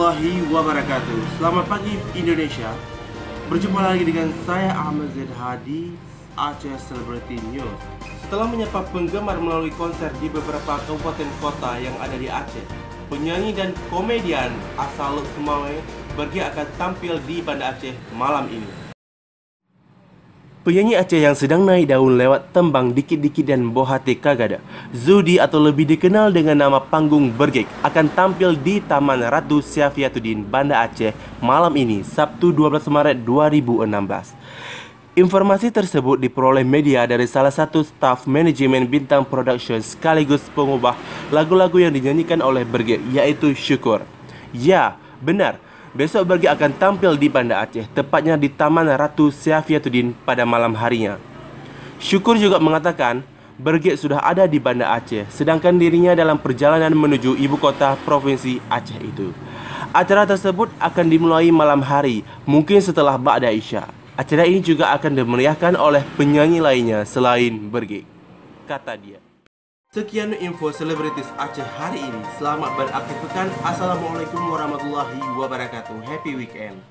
warahmatullahi wabarakatuh. Selamat pagi Indonesia. Berjumpa lagi dengan saya Ahmad Zaid Hadi, Aceh Celebrity News. Setelah menyapa penggemar melalui konser di beberapa kabupaten kota yang ada di Aceh, penyanyi dan komedian asal Lok Sumawe Berge akan tampil di Banda Aceh malam ini. Penyanyi Aceh yang sedang naik daun lewat tembang Dikit-Dikit dan Bohate Kagada, Zudi atau lebih dikenal dengan nama panggung Berge, akan tampil di Taman Ratu Syafiatuddin, Banda Aceh malam ini, Sabtu 12 Maret 2016. Informasi tersebut diperoleh media dari salah satu staf manajemen Bintang Production sekaligus pengubah lagu-lagu yang dinyanyikan oleh Berge, yaitu Syukur. Ya, benar. Besok Berge akan tampil di Banda Aceh, tepatnya di Taman Ratu Syafiatuddin pada malam harinya. Syukur juga mengatakan Berge sudah ada di Banda Aceh, sedangkan dirinya dalam perjalanan menuju ibu kota provinsi Aceh itu. Acara tersebut akan dimulai malam hari, mungkin setelah Ba'da Isya. Acara ini juga akan dimeriahkan oleh penyanyi lainnya selain Berge, kata dia. Sekian info selebritis Aceh hari ini. Selamat berakhir pekan. Assalamualaikum warahmatullahi wabarakatuh. Happy weekend.